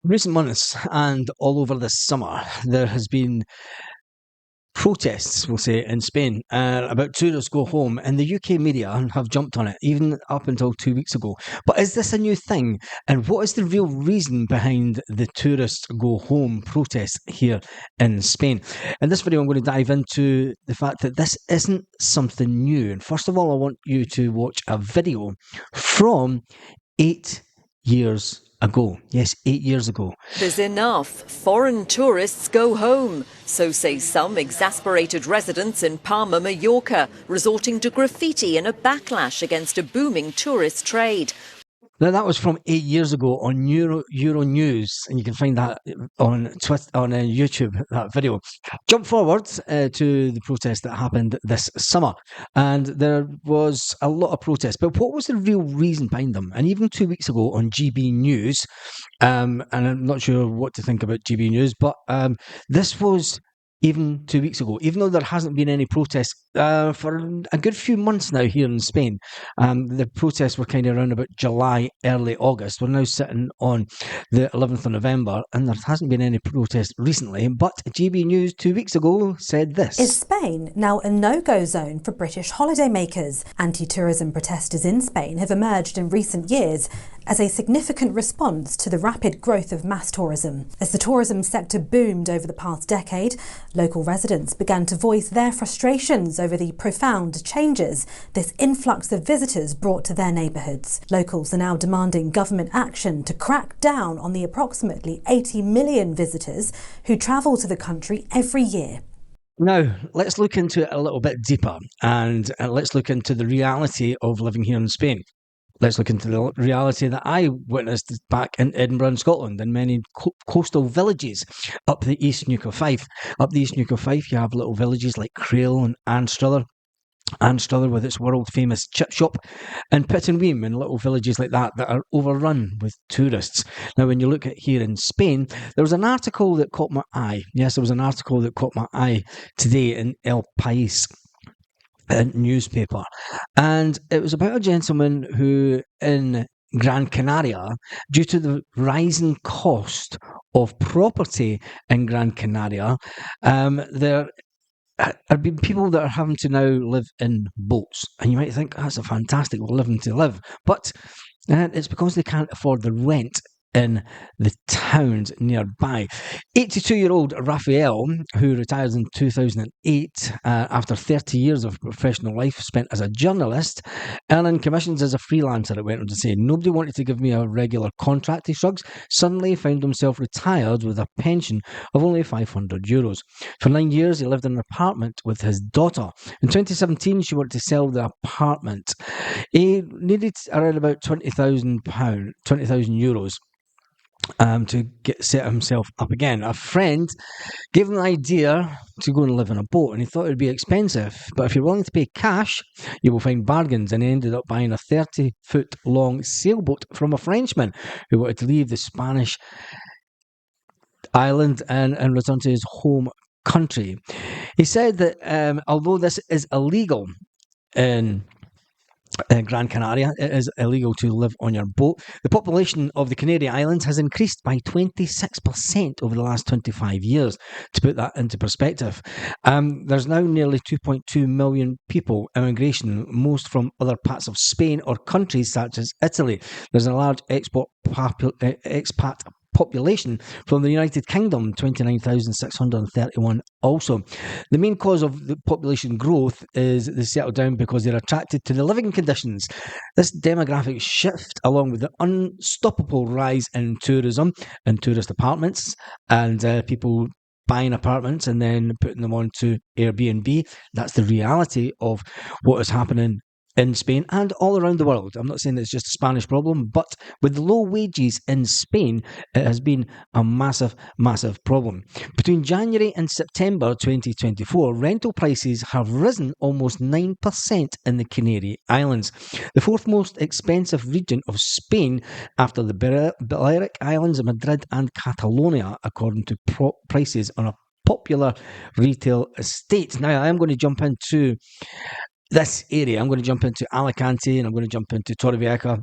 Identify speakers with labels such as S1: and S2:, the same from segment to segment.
S1: Recent months and all over this summer, there has been protests, we'll say, in Spain about tourists go home, and the UK media have jumped on it, even up until 2 weeks ago. But is this a new thing? And what is the real reason behind the tourists go home protests here in Spain? In this video, I'm going to dive into the fact that this isn't something new. And first of all, I want you to watch a video from 8 years ago. Yes, 8 years ago.
S2: There's enough. Foreign tourists go home. So say some exasperated residents in Palma, Mallorca, resorting to graffiti in a backlash against a booming tourist trade.
S1: Now that was from 8 years ago on Euro News, and you can find that on Twitter, on YouTube. That video. Jump forward to the protest that happened this summer, and there was a lot of protests. But what was the real reason behind them? And even 2 weeks ago on GB News, and I'm not sure what to think about GB News, but this was even 2 weeks ago, even though there hasn't been any protests for a good few months now here in Spain. The protests were kind of around about July, early August. We're now sitting on the 11th of November, and there hasn't been any protest recently. But GB News 2 weeks ago said this.
S3: Is Spain now a no-go zone for British holidaymakers? Anti-tourism protesters in Spain have emerged in recent years as a significant response to the rapid growth of mass tourism. As the tourism sector boomed over the past decade, local residents began to voice their frustrations over the profound changes this influx of visitors brought to their neighbourhoods. Locals are now demanding government action to crack down on the approximately 80 million visitors who travel to the country every year.
S1: Now, let's look into it a little bit deeper, and let's look into the reality of living here in Spain. Let's look into the reality that I witnessed back in Edinburgh and Scotland, in many coastal villages up the East Nuke of Fife. Up the East Nuke of Fife, you have little villages like Crail and Anstruther. Anstruther with its world-famous chip shop, and Pittenweem, and little villages like that are overrun with tourists. Now, when you look at here in Spain, there was an article that caught my eye. Yes, there was an article that caught my eye today in El País newspaper, and it was about a gentleman who in Gran Canaria, due to the rising cost of property in Gran Canaria, there have been people that are having to now live in boats. And you might think, that's a fantastic living to live. But it's because they can't afford the rent in the towns nearby. 82-year-old Raphael, who retired in 2008 after 30 years of professional life spent as a journalist, earning commissions as a freelancer, it went on to say. Nobody wanted to give me a regular contract, he shrugs. Suddenly found himself retired with a pension of only €500. For 9 years, he lived in an apartment with his daughter. In 2017, she wanted to sell the apartment. He needed around about €20,000 to set himself up again. A friend gave him the idea to go and live in a boat, and he thought it would be expensive, but if you're willing to pay cash, you will find bargains. And he ended up buying a 30-foot long sailboat from a Frenchman who wanted to leave the Spanish island and return to his home country. He said that although this is illegal in Gran Canaria, it is illegal to live on your boat. The population of the Canary Islands has increased by 26% over the last 25 years. To put that into perspective, there's now nearly 2.2 million people, immigration, most from other parts of Spain or countries such as Italy. There's a large expat population from the United Kingdom, 29,631 also. The main cause of the population growth is they settle down because they're attracted to the living conditions. This demographic shift, along with the unstoppable rise in tourism and tourist apartments and people buying apartments and then putting them onto Airbnb, that's the reality of what is happening in Spain and all around the world. I'm not saying it's just a Spanish problem, but with the low wages in Spain, it has been a massive, massive problem. Between January and September 2024, rental prices have risen almost 9% in the Canary Islands, the fourth most expensive region of Spain after the Balearic Islands, Madrid and Catalonia, according to prices on a popular retail estate. Now, I am going to jump into this area. I'm going to jump into Alicante and I'm going to jump into Torrevieja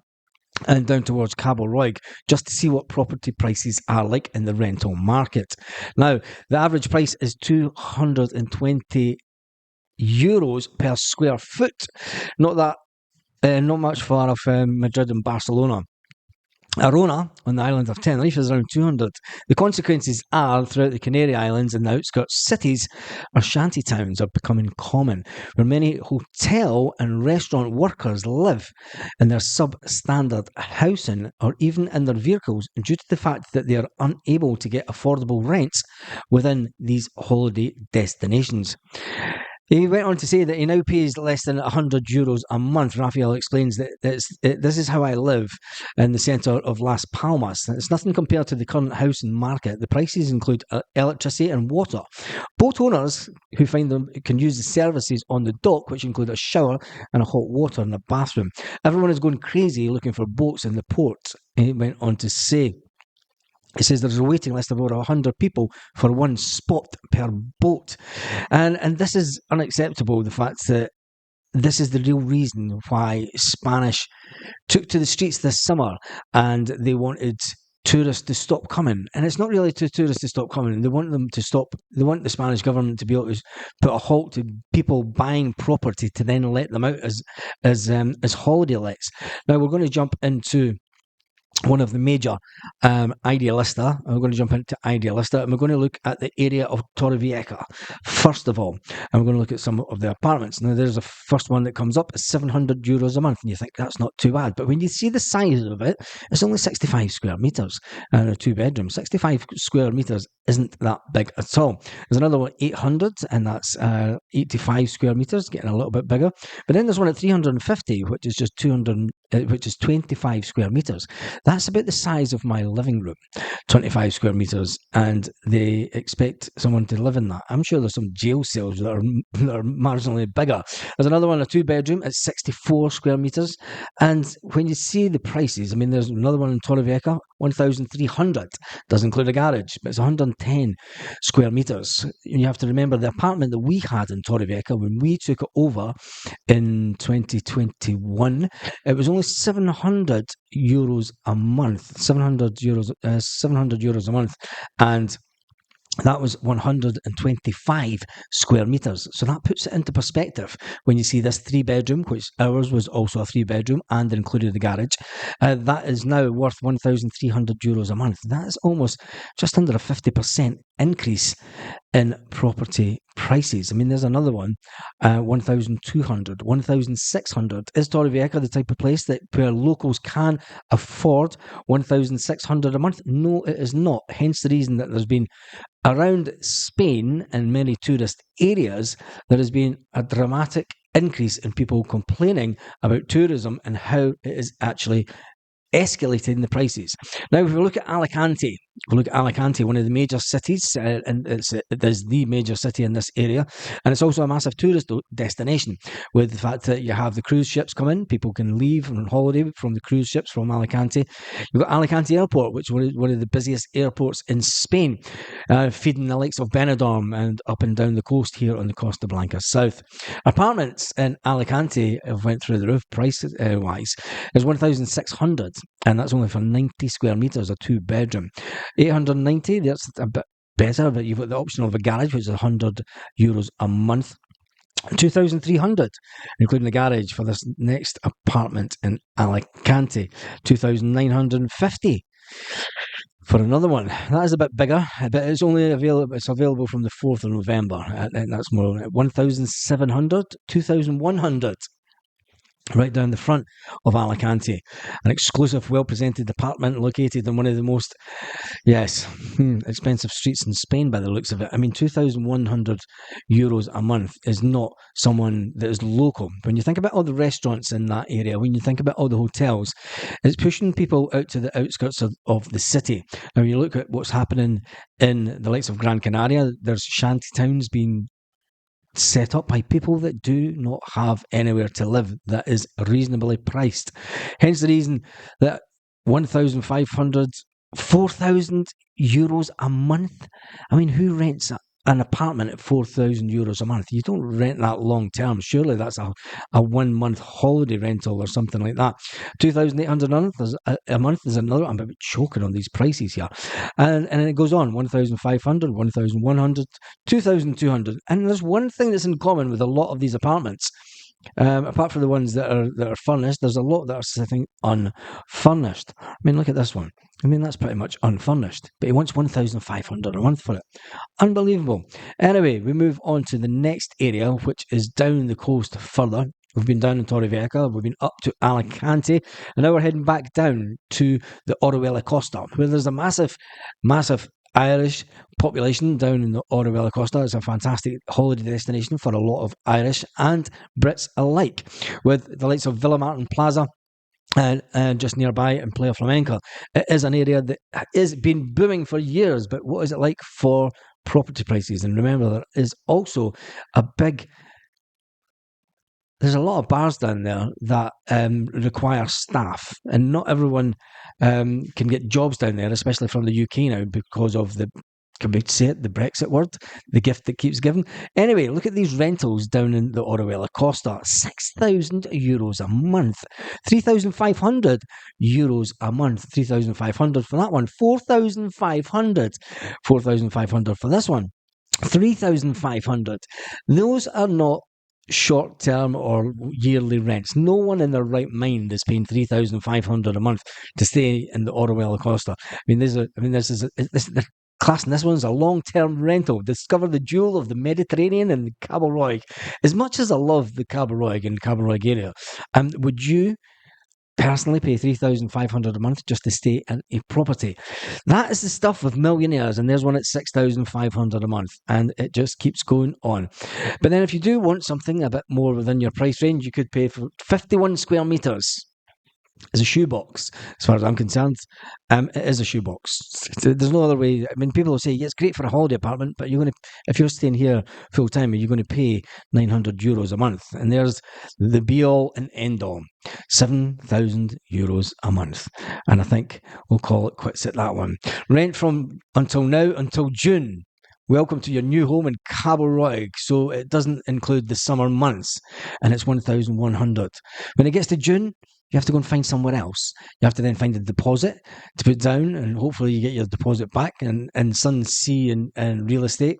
S1: and down towards Cabo Roig, just to see what property prices are like in the rental market. Now, the average price is €220 per square foot. Not much far off Madrid and Barcelona. Arona, on the island of Tenerife, is around 200. The consequences are, throughout the Canary Islands and the outskirts cities, or shanty towns are becoming common, where many hotel and restaurant workers live in their substandard housing or even in their vehicles due to the fact that they are unable to get affordable rents within these holiday destinations. He went on to say that he now pays less than €100 a month. Raphael explains that this is how I live in the centre of Las Palmas. It's nothing compared to the current housing market. The prices include electricity and water. Boat owners who find them can use the services on the dock, which include a shower and a hot water in the bathroom. Everyone is going crazy looking for boats in the port, he went on to say. It says there's a waiting list of over 100 people for one spot per boat. And this is unacceptable, the fact that this is the real reason why Spanish took to the streets this summer and they wanted tourists to stop coming. And it's not really to tourists to stop coming. They want them to stop. They want the Spanish government to be able to put a halt to people buying property to then let them out as holiday lets. Now we're going to jump into one of the major Idealista. We're going to jump into Idealista and we're going to look at the area of Torrevieja first of all, and we're going to look at some of the apartments. Now there's a first one that comes up, €700 a month, and you think that's not too bad, but when you see the size of it, it's only 65 square metres and a 2-bedroom. 65 square metres isn't that big at all. There's another one 800, and that's 85 square metres, getting a little bit bigger. But then there's one at 350, which is just 25 square metres. That's about the size of my living room, 25 square metres, and they expect someone to live in that. I'm sure there's some jail cells that are marginally bigger. There's another one, a 2-bedroom at 64 square metres, and when you see the prices, I mean, there's another one in Torrevieja, 1,300, does include a garage, but it's 110 square metres. You have to remember the apartment that we had in Torrevieja when we took it over in 2021, it was only €700 a month, €700 a month, and that was 125 square metres. So that puts it into perspective when you see this 3-bedroom, which ours was also a 3-bedroom and included the garage. That is now worth €1,300 a month. That is almost just under a 50% increase in property prices. I mean, there's another one, 1,200, 1,600. Is Torrevieja the type of place that where locals can afford 1,600 a month? No, it is not. Hence the reason that there's been around Spain and many tourist areas, there has been a dramatic increase in people complaining about tourism and how it is actually escalating the prices. Now, if we look at Alicante, one of the major cities, and it is the major city in this area, and it's also a massive tourist destination, with the fact that you have the cruise ships come in, people can leave on holiday from the cruise ships from Alicante. You've got Alicante Airport, which is one of the busiest airports in Spain, feeding the likes of Benidorm and up and down the coast here on the Costa Blanca south. Apartments in Alicante have went through the roof price-wise. There's 1,600, and that's only for 90 square metres, a 2-bedroom. 890, that's a bit better, but you've got the option of a garage, which is €100 a month. 2,300, including the garage for this next apartment in Alicante. 2,950 for another one. That is a bit bigger, but it's only available. It's available from the 4th of November, and that's more. 1,700, 2,100. Right down the front of Alicante, an exclusive, well-presented apartment located in one of the most, expensive streets in Spain by the looks of it. I mean, €2,100 a month is not someone that is local. When you think about all the restaurants in that area, when you think about all the hotels, it's pushing people out to the outskirts of the city. Now, you look at what's happening in the likes of Gran Canaria, there's shanty towns being set up by people that do not have anywhere to live that is reasonably priced. Hence the reason that 1,500, €4,000 a month. I mean, who rents an apartment at €4,000 a month. You don't rent that long term. Surely that's a 1 month holiday rental or something like that. 2,800 a month is another. I'm a bit choking on these prices here. And it goes on 1,500, 1,100, 2,200. And there's one thing that's in common with a lot of these apartments. Apart from the ones that are furnished, there's a lot that are sitting unfurnished. I mean, look at this one. I mean, that's pretty much unfurnished. But he wants 1,500 a month for it. Unbelievable. Anyway, we move on to the next area, which is down the coast further. We've been down in Torrevieja, we've been up to Alicante, and now we're heading back down to the Orihuela Costa, where there's a massive Irish population down in the Orihuela Costa. It's a fantastic holiday destination for a lot of Irish and Brits alike, with the likes of Villamartin Plaza and just nearby in Playa Flamenca. It is an area that has been booming for years, but what is it like for property prices? And remember, there is also there's a lot of bars down there that require staff, and not everyone can get jobs down there, especially from the UK now, because of can we say it, the Brexit word, the gift that keeps giving. Anyway, look at these rentals down in the Orihuela Costa. €6,000 a month, €3,500 a month, 3,500 for that one, 4,500 for this one, 3,500. Those are not short-term or yearly rents. No one in their right mind is paying 3,500 a month to stay in the Orihuela Costa. They're classing this one as a long-term rental. Discover the jewel of the Mediterranean and Cabo Roig. As much as I love the Cabo Roig and Cabo Roig area, would you personally pay 3,500 a month just to stay in a property? That is the stuff of millionaires, and there's one at 6,500 a month, and it just keeps going on. But then if you do want something a bit more within your price range, you could pay for 51 square meters. Is a shoebox, as far as I'm concerned. It is a shoebox. There's no other way. I mean, people will say, yeah, it's great for a holiday apartment, but if you're staying here full time, you're going to pay €900 a month. And there's the be all and end all, €7,000 a month. And I think we'll call it quits at that one. Rent from until now, until June. Welcome to your new home in Cabo Roig. So it doesn't include the summer months, and it's 1,100. When it gets to June, you have to go and find somewhere else. You have to then find a deposit to put down, and hopefully you get your deposit back in Sun, Sea and real estate.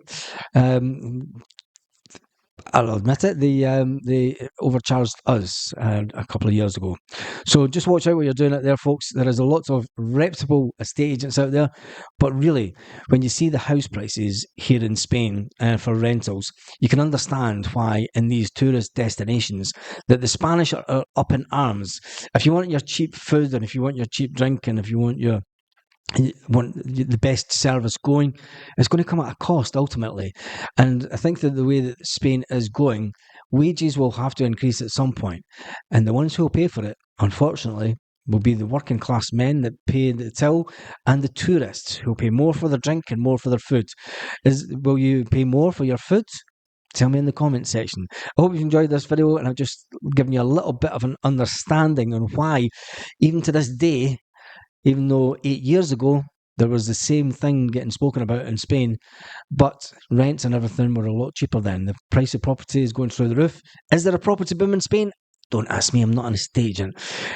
S1: I'll admit it, they overcharged us a couple of years ago. So just watch out what you're doing out there, folks. There is a lot of reputable estate agents out there, but really, when you see the house prices here in Spain for rentals, you can understand why in these tourist destinations that the Spanish are up in arms. If you want your cheap food, and if you want your cheap drink, and if you want the best service going, it's going to come at a cost ultimately. And I think that the way that Spain is going, wages will have to increase at some point, and the ones who will pay for it, unfortunately, will be the working class men that pay the till, and the tourists who will pay more for their drink and more for their food. Will you pay more for your food? Tell me in the comment section. I hope you've enjoyed this video, and I've just given you a little bit of an understanding on why, even to this day, even though 8 years ago there was the same thing getting spoken about in Spain, but rents and everything were a lot cheaper then. The price of property is going through the roof. Is there a property boom in Spain? Don't ask me, I'm not an estate agent.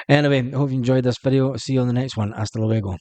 S1: Anyway, I hope you enjoyed this video. I'll see you on the next one. Hasta luego.